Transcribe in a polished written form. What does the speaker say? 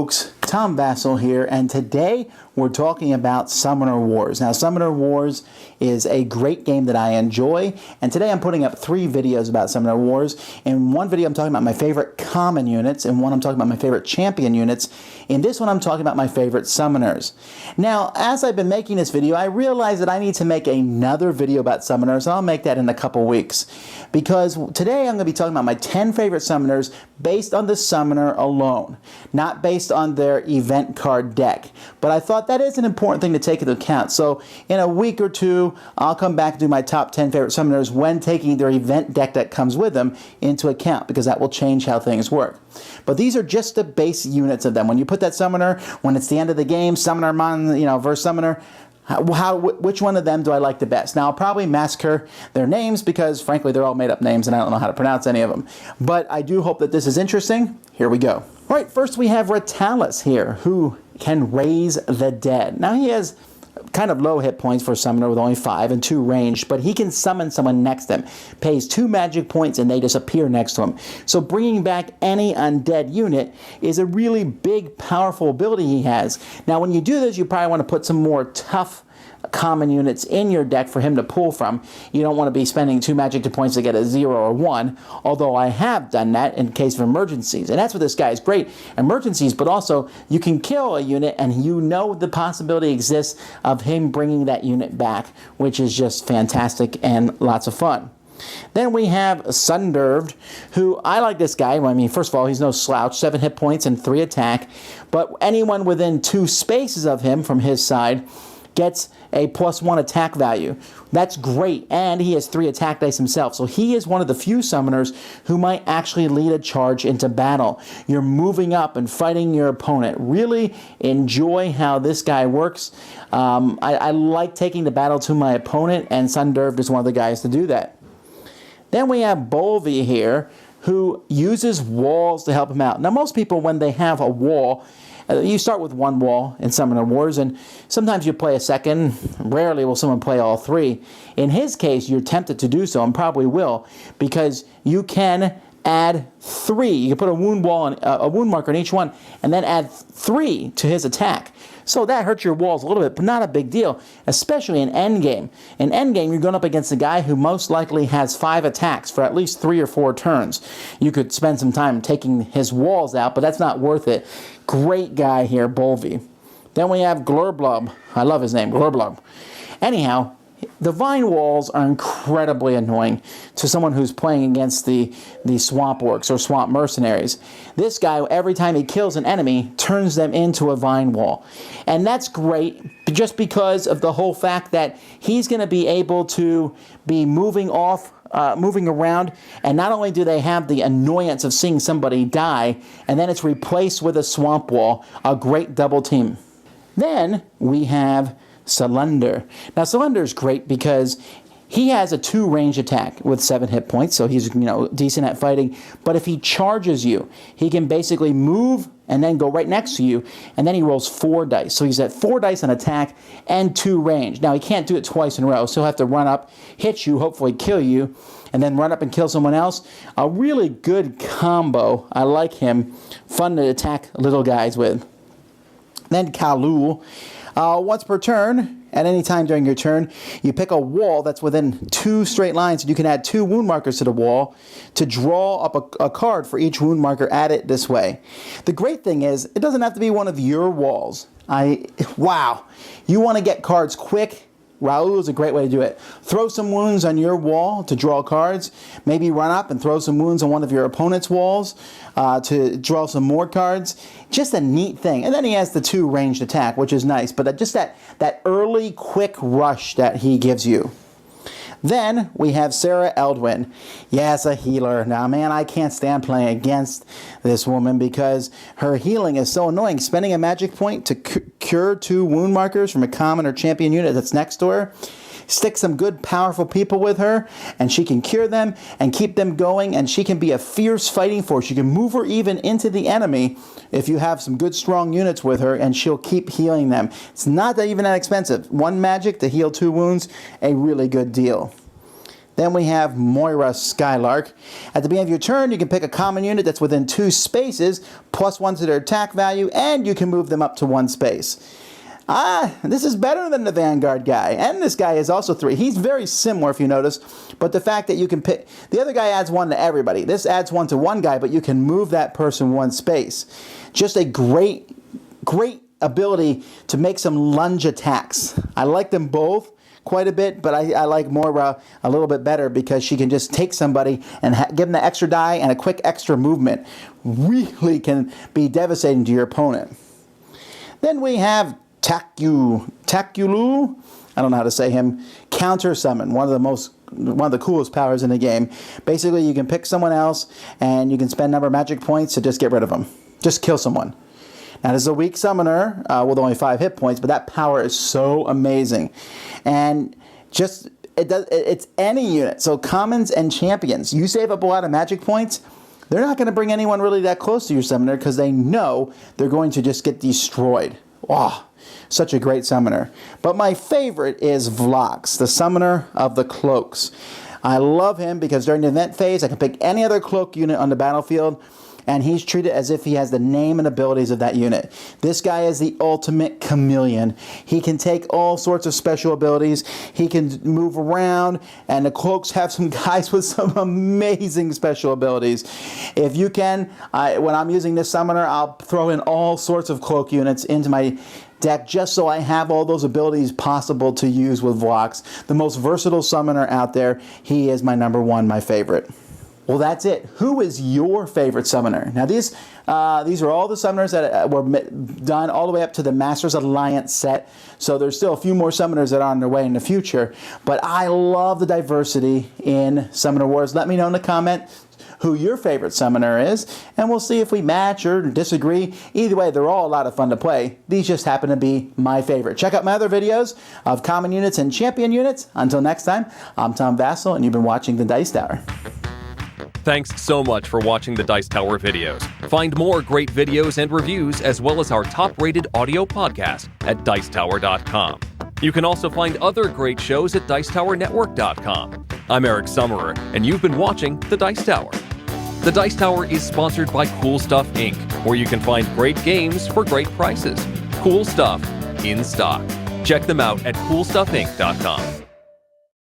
folks, Tom Vasel here, and today we're talking about Summoner Wars. Now, Summoner Wars is a great game that I enjoy, and today I'm putting up 3 videos about Summoner Wars. In one video I'm talking about my favorite common units, in one I'm talking about my favorite champion units, in this one I'm talking about my favorite summoners. Now, as I've been making this video, I realized that I need to make another video about summoners, and I'll make that in a couple weeks, because today I'm going to be talking about my 10 favorite summoners based on the summoner alone, not based on their event card deck. But I thought that is an important thing to take into account. So in a week or two, I'll come back and do my top 10 favorite summoners when taking their event deck that comes with them into account, because that will change how things work. But these are just the base units of them. When you put that summoner, when it's the end of the game, summoner versus summoner, which one of them do I like the best? Now, I'll probably massacre their names because, frankly, they're all made-up names and I don't know how to pronounce any of them. But I do hope that this is interesting. Here we go. All right, first we have Ritalis here, who can raise the dead. Now, he has kind of low hit points for a summoner with only 5 and 2 ranged, but he can summon someone next to him, pays 2 magic points, and they disappear next to him. So bringing back any undead unit is a really big, powerful ability he has. Now, when you do this, you probably want to put some more tough common units in your deck for him to pull from. You don't want to be spending 2 magic points to get a 0 or 1, although I have done that in case of emergencies. And that's what this guy is great. Emergencies, but also you can kill a unit and you know the possibility exists of him bringing that unit back, which is just fantastic and lots of fun. Then we have Sunderved, who I like this guy. I mean, first of all, he's no slouch, 7 hit points and 3 attack, but anyone within 2 spaces of him from his side gets a +1 attack value. That's great, and he has 3 attack dice himself, so he is one of the few summoners who might actually lead a charge into battle. You're moving up and fighting your opponent. Really enjoy how this guy works. I like taking the battle to my opponent, and Sunderved is one of the guys to do that. Then we have Bolvi here, who uses walls to help him out. Now, most people, when they have a wall, you start with 1 wall in Summoner Wars, and sometimes you play a second. Rarely will someone play all 3. In his case, you're tempted to do so, and probably will, because you can add 3. You can put a wound wall and a wound marker in each one, and then add 3 to his attack. So that hurts your walls a little bit, but not a big deal, especially in endgame. In endgame, you're going up against a guy who most likely has 5 attacks for at least 3 or 4 turns. You could spend some time taking his walls out, but that's not worth it. Great guy here, Bolvi. Then we have Glurblub. I love his name, Glurblub. Anyhow, the vine walls are incredibly annoying to someone who's playing against the swamp orcs or swamp mercenaries. This guy, every time he kills an enemy, turns them into a vine wall. And that's great just because of the whole fact that he's going to be able to be moving around, and not only do they have the annoyance of seeing somebody die, and then it's replaced with a swamp wall, a great double team. Then we have Solander. Now, Solander is great because he has a 2 range attack with 7 hit points, so he's decent at fighting. But if he charges you, he can basically move and then go right next to you, and then he rolls 4 dice. So he's at 4 dice on attack and 2 range. Now, he can't do it twice in a row, so he'll have to run up, hit you, hopefully kill you, and then run up and kill someone else. A really good combo. I like him. Fun to attack little guys with. Then Kalul. Once per turn, at any time during your turn, you pick a wall that's within 2 straight lines, and you can add 2 wound markers to the wall to draw up a card for each wound marker. Add it this way. The great thing is, it doesn't have to be one of your walls. Wow. You want to get cards quick? Raoul is a great way to do it. Throw some wounds on your wall to draw cards. Maybe run up and throw some wounds on one of your opponent's walls to draw some more cards. Just a neat thing. And then he has the 2 ranged attack, which is nice. But just that early, quick rush that he gives you. Then we have Sarah Eldwin. Yes, a healer. Now, man, I can't stand playing against this woman because her healing is so annoying. Spending a magic point to cure 2 wound markers from a common or champion unit that's next to her. Stick some good, powerful people with her, and she can cure them and keep them going, and she can be a fierce fighting force. You can move her even into the enemy if you have some good, strong units with her, and she'll keep healing them. It's not even that expensive. 1 magic to heal 2 wounds, a really good deal. Then we have Moira Skylark. At the beginning of your turn, you can pick a common unit that's within 2 spaces, +1 to their attack value, and you can move them up to 1 space. This is better than the Vanguard guy, and this guy is also 3. He's very similar if you notice, but the fact that you can pick, the other guy adds 1 to everybody. This adds 1 to one guy, but you can move that person 1 space. Just a great ability to make some lunge attacks. I like them both quite a bit, but I like Moira a little bit better because she can just take somebody and give them the extra die and a quick extra movement. Really can be devastating to your opponent. Then we have Takulu, I don't know how to say him, counter summon, one of the coolest powers in the game. Basically, you can pick someone else and you can spend a number of magic points to just get rid of them. Just kill someone. Now, this is a weak summoner with only 5 hit points, but that power is so amazing. And just, it's any unit. So commons and champions, you save up a lot of magic points, they're not going to bring anyone really that close to your summoner because they know they're going to just get destroyed. Wow, such a great summoner. But my favorite is Vlox, the summoner of the cloaks. I love him because during the event phase, I can pick any other cloak unit on the battlefield, and he's treated as if he has the name and abilities of that unit. This guy is the ultimate chameleon. He can take all sorts of special abilities. He can move around, and the cloaks have some guys with some amazing special abilities. If you can, when I'm using this summoner, I'll throw in all sorts of cloak units into my deck just so I have all those abilities possible to use with Vlox. The most versatile summoner out there. He is my #1, my favorite. Well, that's it. Who is your favorite summoner? Now, these are all the summoners that were done all the way up to the Masters Alliance set. So there's still a few more summoners that are on their way in the future. But I love the diversity in Summoner Wars. Let me know in the comments who your favorite summoner is, and we'll see if we match or disagree. Either way, they're all a lot of fun to play. These just happen to be my favorite. Check out my other videos of common units and champion units. Until next time, I'm Tom Vasel, and you've been watching The Dice Tower. Thanks so much for watching the Dice Tower videos. Find more great videos and reviews as well as our top-rated audio podcast at Dicetower.com. You can also find other great shows at Dicetowernetwork.com. I'm Eric Summerer, and you've been watching The Dice Tower. The Dice Tower is sponsored by Cool Stuff Inc., where you can find great games for great prices. Cool stuff in stock. Check them out at CoolStuffInc.com.